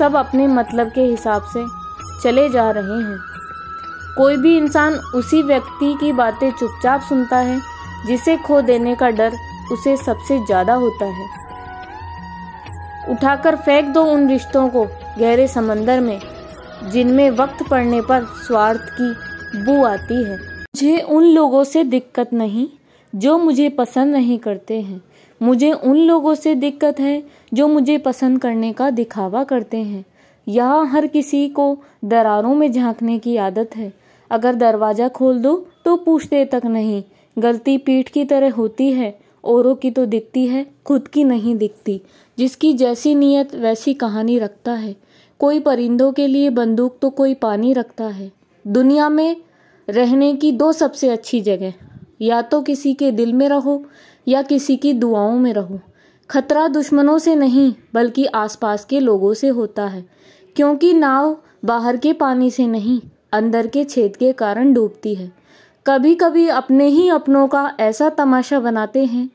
सब अपने मतलब के हिसाब से चले जा रहे हैं। कोई भी इंसान उसी व्यक्ति की बातें चुपचाप सुनता है जिसे खो देने का डर उसे सबसे ज्यादा होता है। उठाकर फेंक दो उन रिश्तों को गहरे समंदर में जिनमें वक्त पड़ने पर स्वार्थ की बू आती है। मुझे उन लोगों से दिक्कत नहीं जो मुझे पसंद नहीं करते हैं। मुझे उन लोगों से दिक्कत है जो मुझे पसंद करने का दिखावा करते हैं। यहाँ हर किसी को दरारों में झांकने की आदत है। अगर दरवाजा खोल दो तो पूछते तक नहीं। गलती पीठ की तरह होती है, औरों की तो दिखती है, खुद की नहीं दिखती। जिसकी जैसी नीयत वैसी कहानी रखता है। कोई परिंदों के लिए बंदूक तो कोई पानी रखता है। दुनिया में रहने की दो सबसे अच्छी जगह, या तो किसी के दिल में रहो या किसी की दुआओं में रहो। खतरा दुश्मनों से नहीं बल्कि आसपास के लोगों से होता है, क्योंकि नाव बाहर के पानी से नहीं अंदर के छेद के कारण डूबती है। कभी कभी अपने ही अपनों का ऐसा तमाशा बनाते हैं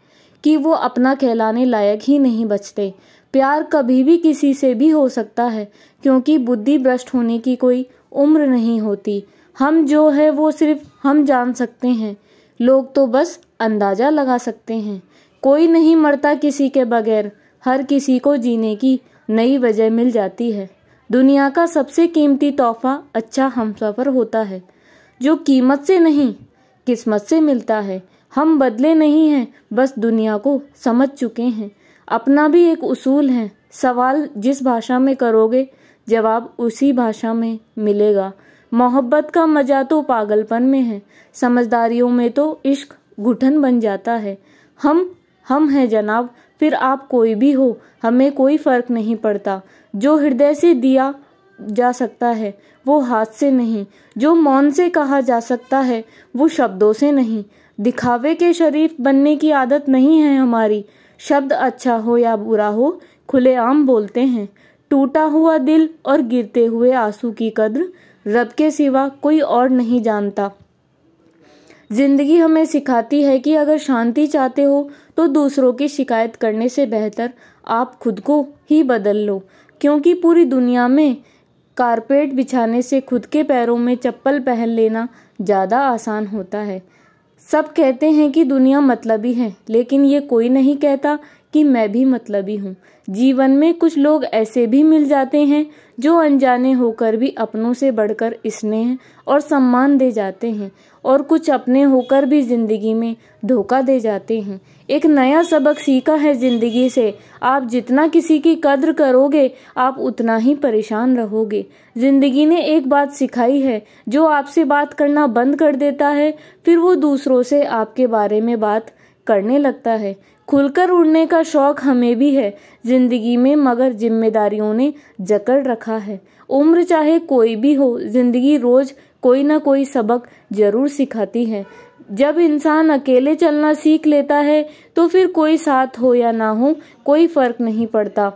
कि वो अपना कहलाने लायक ही नहीं बचते। प्यार कभी भी किसी से भी हो सकता है, क्योंकि बुद्धि भ्रष्ट होने की कोई उम्र नहीं होती। हम जो है वो सिर्फ हम जान सकते हैं, लोग तो बस अंदाजा लगा सकते हैं। कोई नहीं मरता किसी के बगैर, हर किसी को जीने की नई वजह मिल जाती है। दुनिया का सबसे कीमती तोहफा अच्छा हमसफर होता है, जो कीमत से नहीं किस्मत से मिलता है। हम बदले नहीं हैं, बस दुनिया को समझ चुके हैं। अपना भी एक उसूल है, सवाल जिस भाषा में करोगे जवाब उसी भाषा में मिलेगा। मोहब्बत का मजा तो पागलपन में है, समझदारियों में तो इश्क घुटन बन जाता है। हम हैं जनाब, फिर आप कोई भी हो, हमें कोई फर्क नहीं पड़ता। जो हृदय से दिया जा सकता है वो हाथ से नहीं, जो मौन से कहा जा सकता है वो शब्दों से नहीं। दिखावे के शरीफ बनने की आदत नहीं है हमारी। शब्द अच्छा हो या बुरा हो खुलेआम बोलते हैं। टूटा हुआ दिल और गिरते हुए आंसू की कद्र रब के सिवा कोई और नहीं जानता। जिंदगी हमें सिखाती है कि अगर शांति चाहते हो तो दूसरों की शिकायत करने से बेहतर आप खुद को ही बदल लो, क्योंकि पूरी दुनिया में कारपेट बिछाने से खुद के पैरों में चप्पल पहन लेना ज़्यादा आसान होता है। सब कहते हैं कि दुनिया मतलबी है, लेकिन ये कोई नहीं कहता कि मैं भी मतलबी हूँ। जीवन में कुछ लोग ऐसे भी मिल जाते हैं जो अनजाने होकर भी अपनों से बढ़कर स्नेह और सम्मान दे जाते हैं, और कुछ अपने होकर भी जिंदगी में धोखा दे जाते हैं। एक नया सबक सीखा है जिंदगी से, आप जितना किसी की कद्र करोगे आप उतना ही परेशान रहोगे। जिंदगी ने एक बात सिखाई है, जो आपसे बात करना बंद कर देता है फिर वो दूसरों से आपके बारे में बात करने लगता है। खुलकर उड़ने का शौक हमें भी है जिंदगी में, मगर जिम्मेदारियों ने जकड़ रखा है। उम्र चाहे कोई भी हो, जिंदगी रोज कोई ना कोई सबक जरूर सिखाती है। जब इंसान अकेले चलना सीख लेता है तो फिर कोई साथ हो या ना हो कोई फर्क नहीं पड़ता।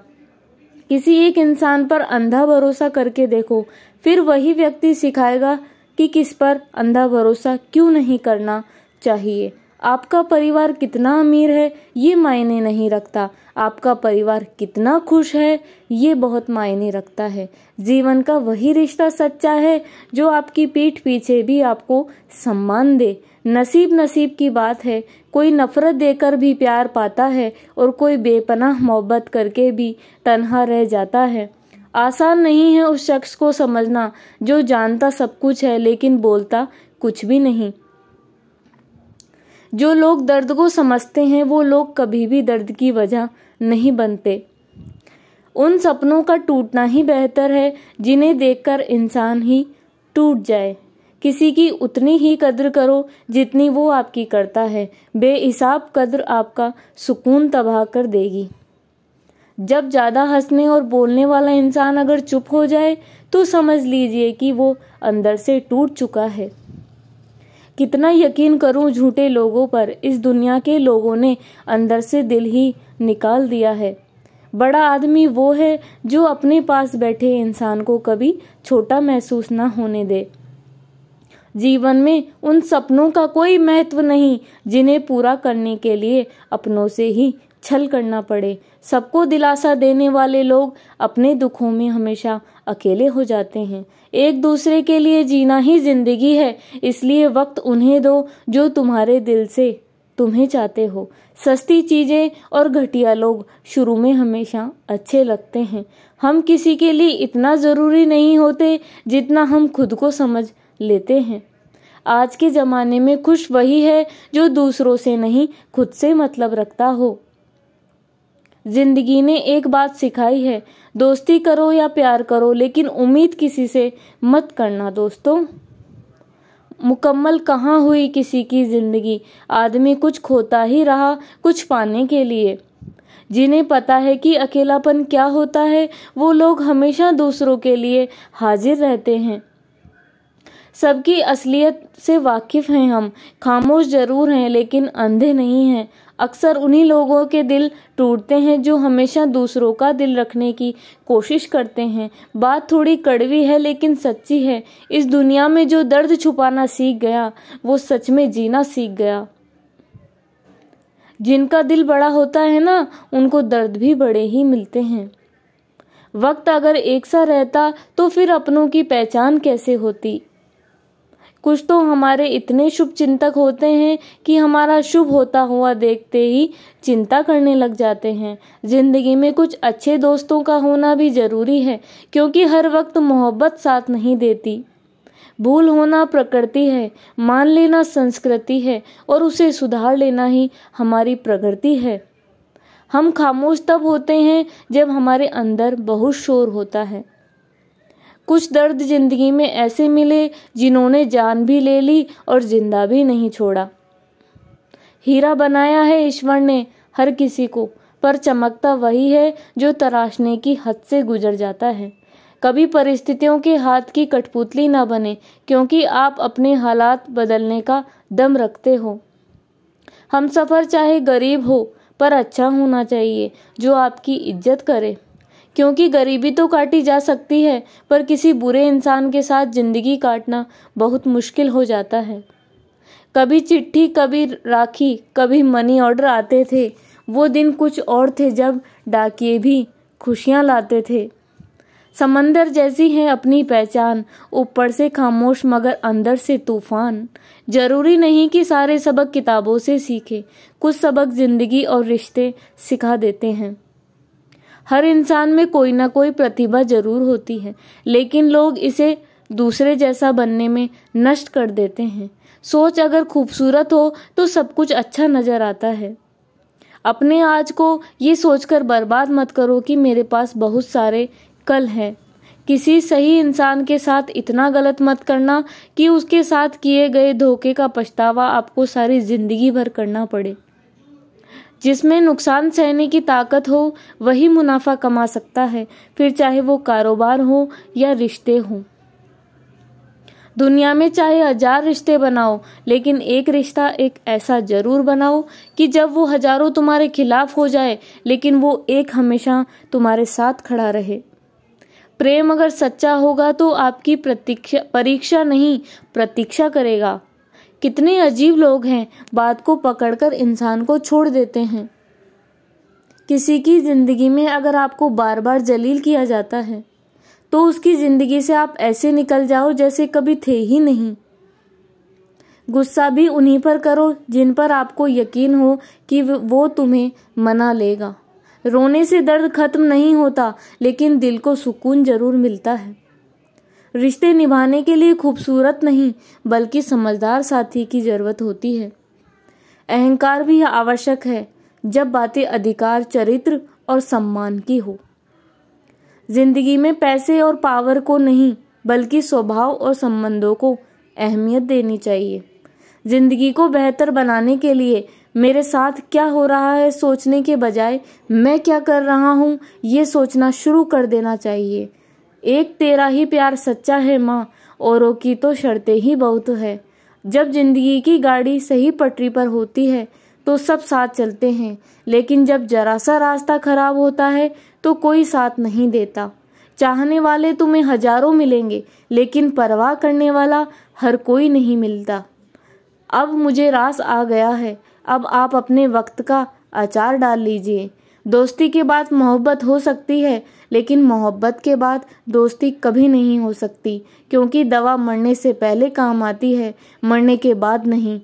किसी एक इंसान पर अंधा भरोसा करके देखो, फिर वही व्यक्ति सिखाएगा कि किस पर अंधा भरोसा क्यों नहीं करना चाहिए। आपका परिवार कितना अमीर है ये मायने नहीं रखता, आपका परिवार कितना खुश है ये बहुत मायने रखता है। जीवन का वही रिश्ता सच्चा है जो आपकी पीठ पीछे भी आपको सम्मान दे। नसीब की बात है, कोई नफरत देकर भी प्यार पाता है और कोई बेपनाह मोहब्बत करके भी तन्हा रह जाता है। आसान नहीं है उस शख्स को समझना जो जानता सब कुछ है लेकिन बोलता कुछ भी नहीं। जो लोग दर्द को समझते हैं वो लोग कभी भी दर्द की वजह नहीं बनते। उन सपनों का टूटना ही बेहतर है जिन्हें देखकर इंसान ही टूट जाए। किसी की उतनी ही कद्र करो जितनी वो आपकी करता है। बेहिसाब कद्र आपका सुकून तबाह कर देगी। जब ज़्यादा हंसने और बोलने वाला इंसान अगर चुप हो जाए तो समझ लीजिए कि वो अंदर से टूट चुका है। कितना यकीन करूं झूठे लोगों पर, इस दुनिया के लोगों ने अंदर से दिल ही निकाल दिया है। बड़ा आदमी वो है जो अपने पास बैठे इंसान को कभी छोटा महसूस न होने दे। जीवन में उन सपनों का कोई महत्व नहीं जिन्हें पूरा करने के लिए अपनों से ही छल करना पड़े। सबको दिलासा देने वाले लोग अपने दुखों में हमेशा अकेले हो जाते हैं। एक दूसरे के लिए जीना ही जिंदगी है, इसलिए वक्त उन्हें दो जो तुम्हारे दिल से तुम्हें चाहते हो। सस्ती चीजें और घटिया लोग शुरू में हमेशा अच्छे लगते हैं। हम किसी के लिए इतना जरूरी नहीं होते जितना हम खुद को समझ लेते हैं। आज के जमाने में खुश वही है जो दूसरों से नहीं, खुद से मतलब रखता हो। जिंदगी ने एक बात सिखाई है, दोस्ती करो या प्यार करो, लेकिन उम्मीद किसी से मत करना दोस्तों। मुकम्मल कहाँ हुई किसी की जिंदगी, आदमी कुछ खोता ही रहा कुछ पाने के लिए। जिन्हें पता है कि अकेलापन क्या होता है, वो लोग हमेशा दूसरों के लिए हाजिर रहते हैं। सबकी असलियत से वाकिफ हैं हम, खामोश जरूर हैं लेकिन अंधे नहीं हैं। अक्सर उन्हीं लोगों के दिल टूटते हैं जो हमेशा दूसरों का दिल रखने की कोशिश करते हैं। बात थोड़ी कड़वी है लेकिन सच्ची है। इस दुनिया में जो दर्द छुपाना सीख गया वो सच में जीना सीख गया। जिनका दिल बड़ा होता है ना, उनको दर्द भी बड़े ही मिलते हैं। वक्त अगर एक सा रहता तो फिर अपनों की पहचान कैसे होती। कुछ तो हमारे इतने शुभ चिंतक होते हैं कि हमारा शुभ होता हुआ देखते ही चिंता करने लग जाते हैं। जिंदगी में कुछ अच्छे दोस्तों का होना भी जरूरी है, क्योंकि हर वक्त मोहब्बत साथ नहीं देती। भूल होना प्रकृति है, मान लेना संस्कृति है और उसे सुधार लेना ही हमारी प्रगति है। हम खामोश तब होते हैं जब हमारे अंदर बहुत शोर होता है। कुछ दर्द जिंदगी में ऐसे मिले जिन्होंने जान भी ले ली और जिंदा भी नहीं छोड़ा। हीरा बनाया है ईश्वर ने हर किसी को, पर चमकता वही है जो तराशने की हद से गुजर जाता है। कभी परिस्थितियों के हाथ की कठपुतली ना बने, क्योंकि आप अपने हालात बदलने का दम रखते हो। हम सफर चाहे गरीब हो पर अच्छा होना चाहिए जो आपकी इज्जत करे, क्योंकि गरीबी तो काटी जा सकती है पर किसी बुरे इंसान के साथ जिंदगी काटना बहुत मुश्किल हो जाता है। कभी चिट्ठी, कभी राखी, कभी मनी ऑर्डर आते थे। वो दिन कुछ और थे जब डाकिये भी खुशियां लाते थे। समंदर जैसी है अपनी पहचान, ऊपर से खामोश मगर अंदर से तूफान। जरूरी नहीं कि सारे सबक किताबों से सीखे, कुछ सबक जिंदगी और रिश्ते सिखा देते हैं। हर इंसान में कोई ना कोई प्रतिभा जरूर होती है, लेकिन लोग इसे दूसरे जैसा बनने में नष्ट कर देते हैं। सोच अगर खूबसूरत हो तो सब कुछ अच्छा नजर आता है। अपने आज को ये सोचकर बर्बाद मत करो कि मेरे पास बहुत सारे कल है। किसी सही इंसान के साथ इतना गलत मत करना कि उसके साथ किए गए धोखे का पछतावा आपको सारी जिंदगी भर करना पड़े। जिसमें नुकसान सहने की ताकत हो वही मुनाफा कमा सकता है, फिर चाहे वो कारोबार हो या रिश्ते हो। दुनिया में चाहे 1000 रिश्ते बनाओ, लेकिन एक रिश्ता एक ऐसा जरूर बनाओ कि जब वो हजारों तुम्हारे खिलाफ हो जाए, लेकिन वो एक हमेशा तुम्हारे साथ खड़ा रहे। प्रेम अगर सच्चा होगा तो आपकी परीक्षा नहीं प्रतीक्षा करेगा। कितने अजीब लोग हैं, बात को पकड़कर इंसान को छोड़ देते हैं। किसी की जिंदगी में अगर आपको बार बार जलील किया जाता है तो उसकी जिंदगी से आप ऐसे निकल जाओ जैसे कभी थे ही नहीं। गुस्सा भी उन्हीं पर करो जिन पर आपको यकीन हो कि वो तुम्हें मना लेगा। रोने से दर्द खत्म नहीं होता, लेकिन दिल को सुकून जरूर मिलता है। रिश्ते निभाने के लिए खूबसूरत नहीं बल्कि समझदार साथी की जरूरत होती है। अहंकार भी आवश्यक है जब बातें अधिकार, चरित्र और सम्मान की हो। जिंदगी में पैसे और पावर को नहीं बल्कि स्वभाव और संबंधों को अहमियत देनी चाहिए। जिंदगी को बेहतर बनाने के लिए मेरे साथ क्या हो रहा है सोचने के बजाय मैं क्या कर रहा हूँ ये सोचना शुरू कर देना चाहिए। एक तेरा ही प्यार सच्चा है माँ, औरों की तो शर्तें ही बहुत है। जब जिंदगी की गाड़ी सही पटरी पर होती है तो सब साथ चलते हैं, लेकिन जब जरा सा रास्ता खराब होता है तो कोई साथ नहीं देता। चाहने वाले तुम्हें हजारों मिलेंगे, लेकिन परवाह करने वाला हर कोई नहीं मिलता। अब मुझे रास आ गया है, अब आप अपने वक्त का अचार डाल लीजिए। दोस्ती के बाद मोहब्बत हो सकती है, लेकिन मोहब्बत के बाद दोस्ती कभी नहीं हो सकती, क्योंकि दवा मरने से पहले काम आती है, मरने के बाद नहीं।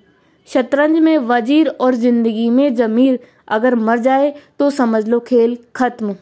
शतरंज में वजीर और जिंदगी में जमीर अगर मर जाए तो समझ लो खेल खत्म।